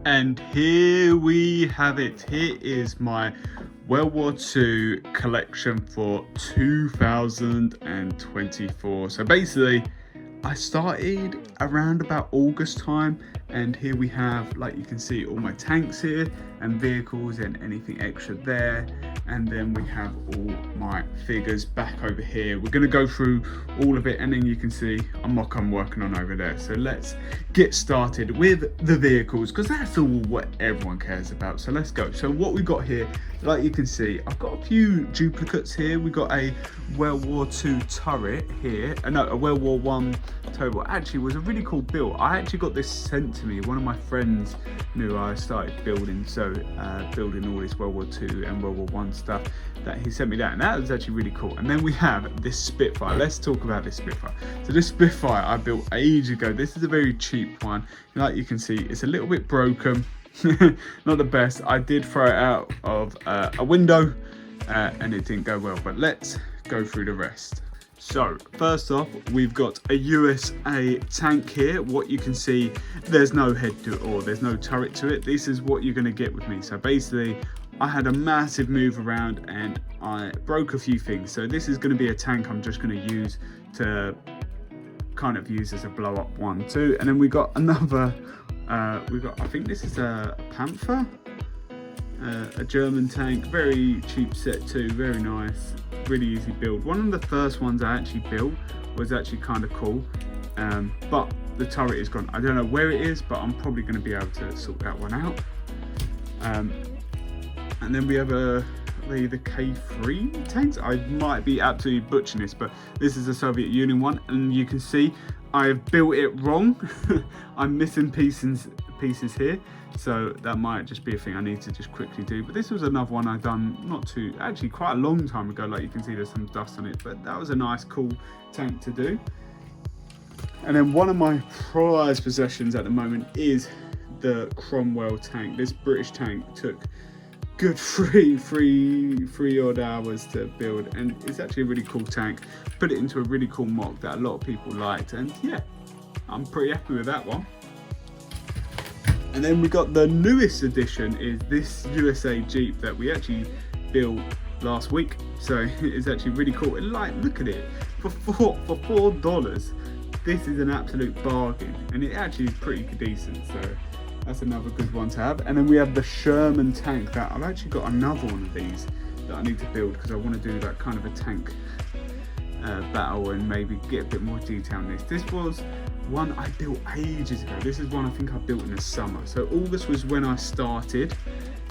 And here we have it. Here is my World War II collection for 2024. So basically, I started around about August time, and here we have, like you can see, all my tanks here and vehicles and anything extra there. And then we have all my figures back over here. We're going to go through all of it, and then you can see a mock I'm working on over there. So let's get started with the vehicles, because that's all what everyone cares about. So let's go. So what we've got here, like you can see, I've got a few duplicates here. We got a World War II turret here, no, a World War I turret. Actually, was a really cool build. I actually got this sent to me. One of my friends knew I started building, so building all this World War II and World War I stuff, that he sent me that, and that was actually really cool. And then we have this Spitfire. Let's talk about this Spitfire. So this Spitfire I built ages ago. This is a very cheap one. Like you can see, it's a little bit broken. Not the best. I did throw it out of a window and it didn't go well, but let's go through the rest. So first off, we've got a USA tank here. What you can see, there's no head to it, or there's no turret to it. This is what you're going to get with me. So basically, I had a massive move around and I broke a few things. So this is going to be a tank I'm just going to use to kind of use as a blow up one too. And then we got another, I think this is a Panther, a German tank, very cheap set too, very nice, really easy build. One of the first ones I actually built was actually kind of cool, but the turret is gone. I don't know where it is, but I'm probably going to be able to sort that one out. And then we have the K3 tanks. I might be absolutely butchering this, but this is a Soviet Union one, and you can see I have built it wrong. I'm missing pieces here, so that might just be a thing I need to just quickly do. But this was another one I've done actually quite a long time ago. Like you can see, there's some dust on it, but that was a nice, cool tank to do. And then one of my prized possessions at the moment is the Cromwell tank. This British tank took good three odd hours to build, and it's actually a really cool tank. Put it into a really cool mock that a lot of people liked, and yeah, I'm pretty happy with that one. And then we got the newest addition, is this USA Jeep that we actually built last week. So it's actually really cool. And like, look at it, for $4. This is an absolute bargain, and it actually is pretty decent. So that's another good one to have. And then we have the Sherman tank that I've actually got another one of these that I need to build, because I want to do that kind of a tank battle and maybe get a bit more detail on this. This was one I built ages ago. This is one I think I built in the summer. So August was when I started,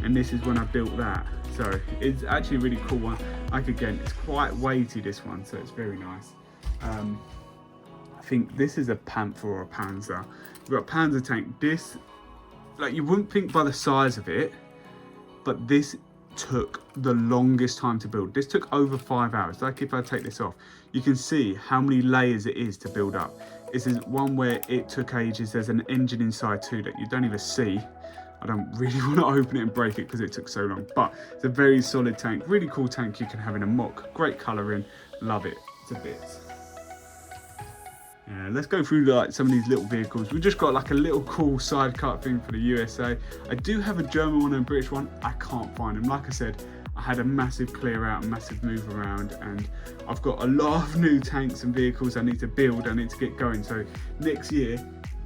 and this is when I built that. So it's actually a really cool one. Like again, it's quite weighty, this one, so it's very nice. I think this is a Panther or a Panzer. We've got a Panzer tank. This, like, you wouldn't think by the size of it, but this took the longest time to build. This took over 5 hours. Like, if I take this off, you can see how many layers it is to build up. This is one where it took ages. There's an engine inside too that you don't even see. I don't really want to open it and break it because it took so long, but it's a very solid tank. Really cool tank you can have in a mock. Great colouring, love it to bits. Yeah, let's go through like some of these little vehicles. We just got like a little cool side cut thing for the USA. I do have a German one and a British one. I can't find them. Like I said, I had a massive clear out, massive move around, and I've got a lot of new tanks and vehicles I need to build. I need to get going. So next year,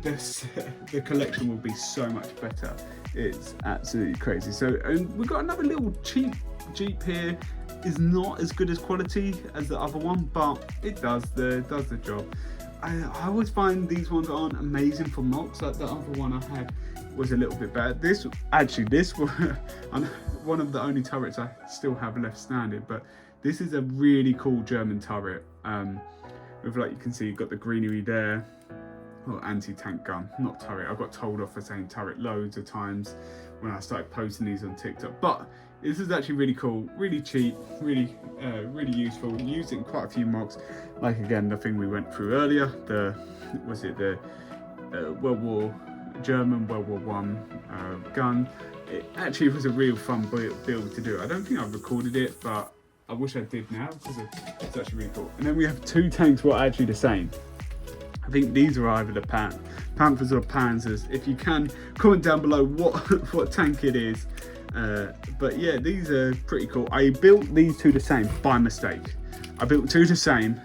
the collection will be so much better. It's absolutely crazy. So, and we've got another little cheap Jeep here. Is not as good as quality as the other one, but it does the job. I always find these ones aren't amazing for mocks. Like the other one I had was a little bit bad. This was one of the only turrets I still have left standing, but this is a really cool German turret. With, like you can see, you've got the greenery there. Well, anti-tank gun, not turret. I got told off for saying turret loads of times when I started posting these on TikTok, but this is actually really cool, really cheap, really useful. Used it in quite a few mocks. Like again, the thing we went through earlier, the German World War I gun. It actually was a real fun build to do. I don't think I've recorded it, but I wish I did now because it's actually really cool. And then we have two tanks what are actually the same. I think these are either the Panthers or Panzers. If you can, comment down below what tank it is. But yeah, these are pretty cool. I built these two the same by mistake. I built two the same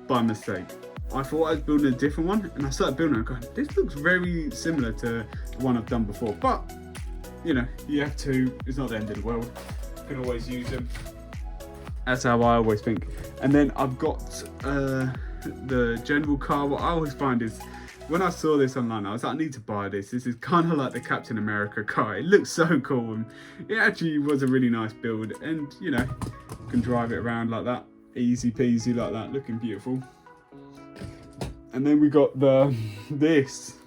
by mistake. I thought I was building a different one, and I started building it going, this looks very similar to the one I've done before. But, you know, you have to, it's not the end of the world. You can always use them. That's how I always think. And then I've got the general car. What I always find is, when I saw this online, I was like, I need to buy this. This is kind of like the Captain America car. It looks so cool, and it actually was a really nice build. And, you know, you can drive it around like that. Easy peasy like that, looking beautiful. And then we got this.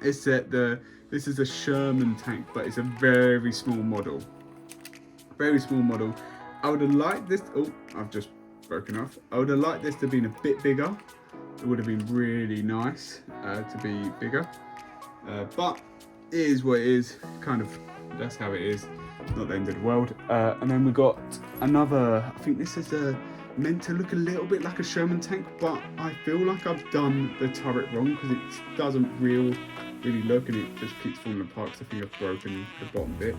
This is a Sherman tank, but it's a very small model. Very small model. I would have liked this. Oh, I've just broken off. I would have liked this to have been a bit bigger. It would have been really nice to be bigger. But it is what it is. Kind of, that's how it is. Not the end of the world. And then we got another. I think this is meant to look a little bit like a Sherman tank, but I feel like I've done the turret wrong because it doesn't really look, and it just keeps falling apart because I think I've broken the bottom bit.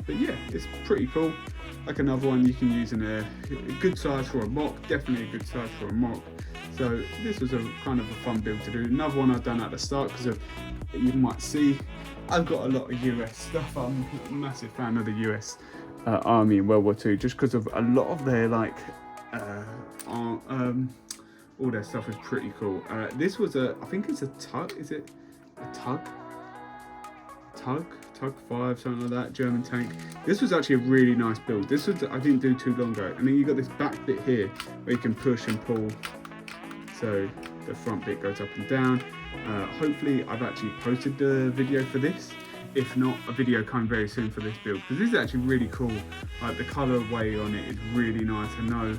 But yeah, it's pretty cool. Like another one you can use in a good size for a mock, definitely a good size for a mock. So this was a kind of a fun build to do. Another one I've done at the start because you might see I've got a lot of US stuff. I'm a massive fan of the US Army in World War II, just because of a lot of their like all their stuff is pretty cool. This was I think it's a tug. Is it a tug? Tug 5, something like that, German tank. This was actually a really nice build. This was, I didn't do too long ago. And then you got this back bit here where you can push and pull. So the front bit goes up and down. Hopefully I've actually posted the video for this. If not, a video coming very soon for this build, because this is actually really cool. Like the colorway on it is really nice. I know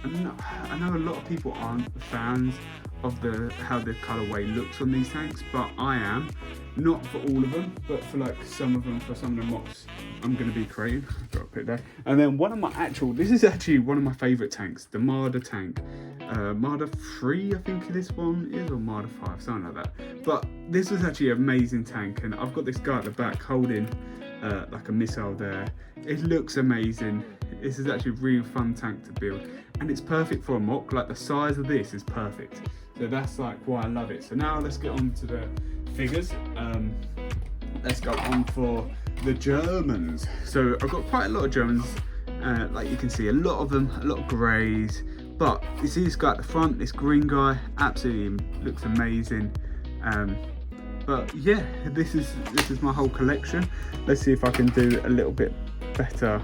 a lot of people aren't fans of how the colorway looks on these tanks, but I am. Not for all of them, but for like some of them, for some of the mocks I'm going to be creating. I've got to put it there. And then one of my this is actually one of my favourite tanks, the Marder tank. Marder 3, I think this one is, or Marder 5, something like that. But this was actually an amazing tank, and I've got this guy at the back holding like a missile there. It looks amazing. This is actually a really fun tank to build, and it's perfect for a mock. Like the size of this is perfect. So that's like why I love it. So now let's get on to the figures. Let's go on for the Germans. So I've got quite a lot of Germans. Like you can see, a lot of them, a lot of greys. But you see this guy at the front, this green guy, absolutely looks amazing. But yeah, this is my whole collection. Let's see if I can do a little bit better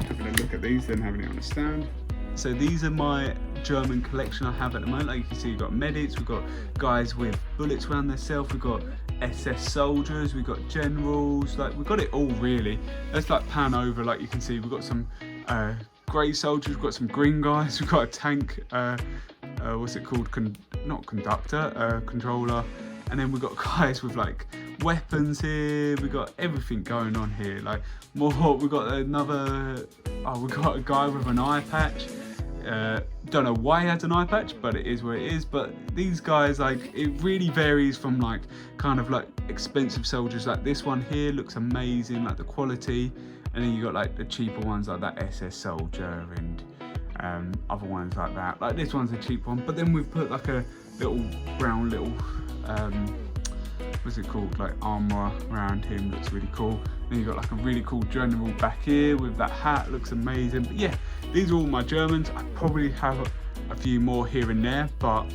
having a look at these than having it on a stand. So these are my German collection I have at the moment. Like you can see, we've got medics, we've got guys with bullets around themselves, we've got SS soldiers, we've got generals, like we've got it all really. Let's like pan over, like you can see, we've got some grey soldiers, we've got some green guys, we've got a tank, what's it called, not conductor, controller, and then we've got guys with like weapons here, we've got everything going on here, like more, we've got another, we've got a guy with an eye patch. Don't know why he has an eye patch, but it is what it is. But these guys, like, it really varies from like kind of like expensive soldiers. Like this one here looks amazing, like the quality, and then you got like the cheaper ones like that SS soldier and other ones like that. Like this one's a cheap one, but then we've put like a little brown little what's it called, like armor around him, looks really cool. Then you got like a really cool general back here with that hat, looks amazing. But yeah, these are all my Germans. I probably have a few more here and there, but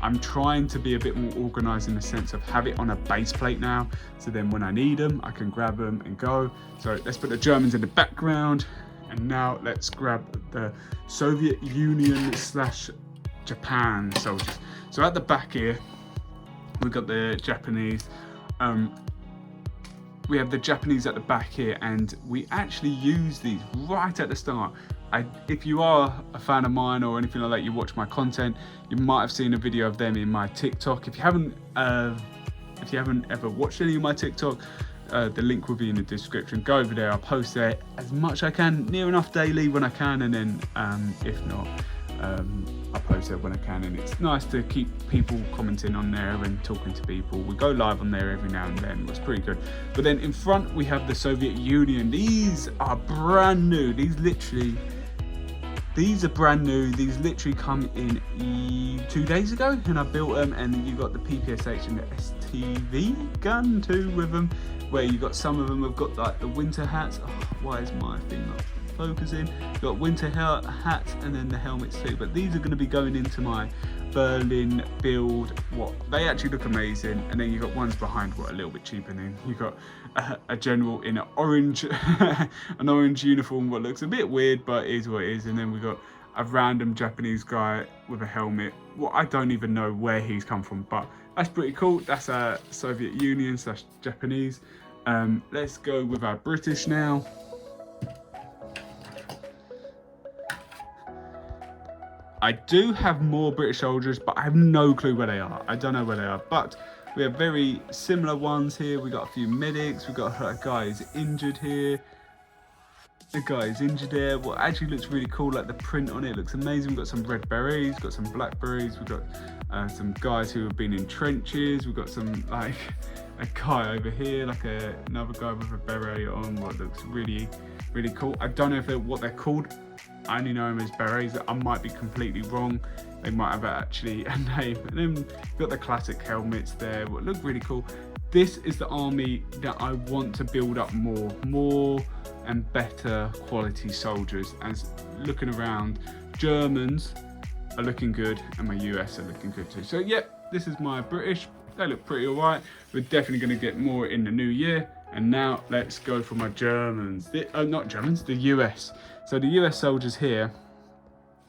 I'm trying to be a bit more organized in the sense of have it on a base plate now, so then when I need them I can grab them and go. So let's put the Germans in the background, and now let's grab the Soviet Union / Japan soldiers. So at the back here we've got the Japanese. We have the Japanese at the back here, and we actually use these right at the start. If you are a fan of mine or anything like that, you watch my content, you might have seen a video of them in my TikTok. If you haven't ever watched any of my TikTok, the link will be in the description. Go over there, I'll post there as much as I can, near enough daily when I can, and then if not, I post it when I can, and it's nice to keep people commenting on there and talking to people. We go live on there every now and then. It's pretty good. But then in front we have the Soviet Union. These are brand new. These are brand new. These literally come in 2 days ago, and I built them. And then you got the PPSH and the STV gun too with them, where you got some of them have got like the winter hats. Oh, why is my thing not focusing? You got winter hats and then the helmets too. But these are going to be going into my Berlin build. What they actually look amazing. And then you got ones behind what a little bit cheaper. And then you got a general in an orange an orange uniform, what looks a bit weird, but is what it is. And then we got a random Japanese guy with a helmet. Well, I don't even know where he's come from, but that's pretty cool. That's a Soviet Union / Japanese. Let's go with our British now. I do have more British soldiers, but I have no clue where they are. I don't know where they are, but we have very similar ones here. We got a few medics. We got a guy who's injured here. The guy is injured there. What actually looks really cool, like the print on it looks amazing. We've got some red berets, got some black berets. We've got some guys who have been in trenches. We've got some like a guy over here, like another guy with a beret on. What looks really, really cool. I don't know what they're called. I only know them as berets. I might be completely wrong. They might have actually a name. And then we've got the classic helmets there, what look really cool. This is the army that I want to build up more and better quality soldiers. As looking around, Germans are looking good and my US are looking good too. So yep, this is my British. They look pretty all right. We're definitely going to get more in the new year. And now let's go for my Germans. Not Germans, the US. So the US soldiers here,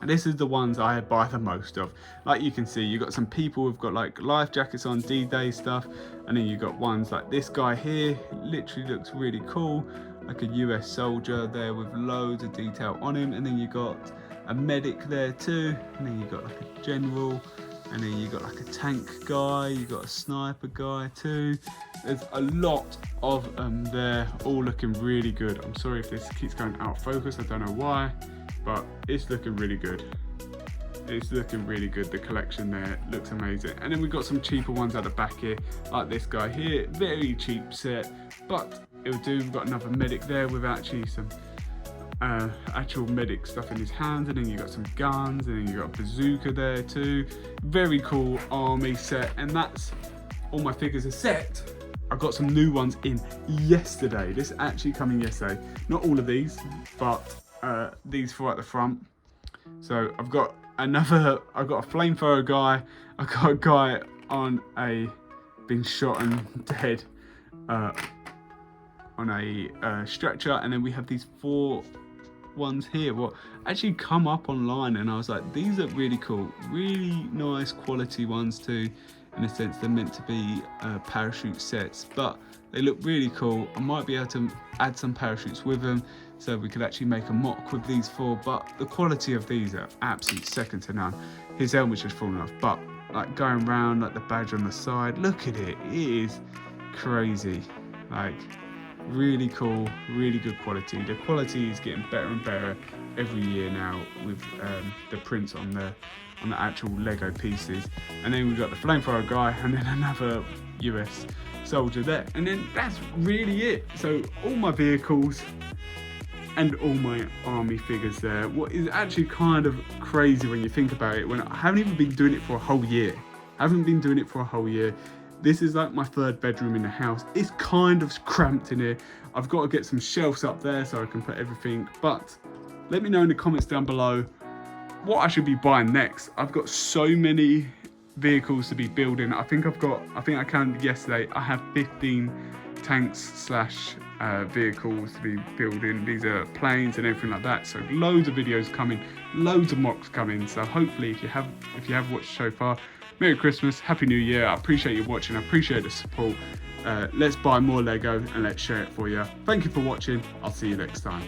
this is the ones I buy the most of. Like you can see, you got some people who've got like life jackets on, D-Day stuff. And then you got ones like this guy here, literally looks really cool. Like a US soldier there with loads of detail on him. And then you got a medic there too. And then you got like a general. And then you got like a tank guy, you got a sniper guy too. There's a lot of them there, all looking really good. I'm sorry if this keeps going out of focus, I don't know why, but it's looking really good. It's looking really good. The collection there looks amazing. And then we've got some cheaper ones at the back here, like this guy here, very cheap set, but it'll do. We've got another medic there with actually some actual medic stuff in his hands, and then you got some guns, and then you got a bazooka there too. Very cool army set, and that's all my figures are set. I got some new ones in yesterday. This actually coming yesterday. Not all of these, but these four at the front. So I've got a flamethrower guy. I've got a guy on been shot and dead on a stretcher, and then we have these four ones here what actually come up online, and I was like, these are really cool, really nice quality ones too. In a sense, they're meant to be parachute sets, but they look really cool. I might be able to add some parachutes with them, so we could actually make a mock with these four, but the quality of these are absolutely second to none. His helmet's just fallen off, but like going around, like the badge on the side, look at it, it is crazy. Like really cool, really good quality. The quality is getting better and better every year now with the prints on the actual Lego pieces. And then we've got the flamethrower guy, and then another US soldier there, and then that's really it. So all my vehicles and all my army figures there. What is actually kind of crazy when you think about it, when I haven't even been doing it for a whole year. This is like my third bedroom in the house. It's kind of cramped in here. I've got to get some shelves up there so I can put everything. But let me know in the comments down below what I should be buying next. I've got so many vehicles to be building. I think I counted yesterday. I have 15 tanks / vehicles to be building. These are planes and everything like that. So loads of videos coming, loads of mocks coming. So hopefully, if you have watched so far, Merry Christmas, Happy New Year. I appreciate you watching. I appreciate the support. Let's buy more Lego and let's share it for you. Thank you for watching. I'll see you next time.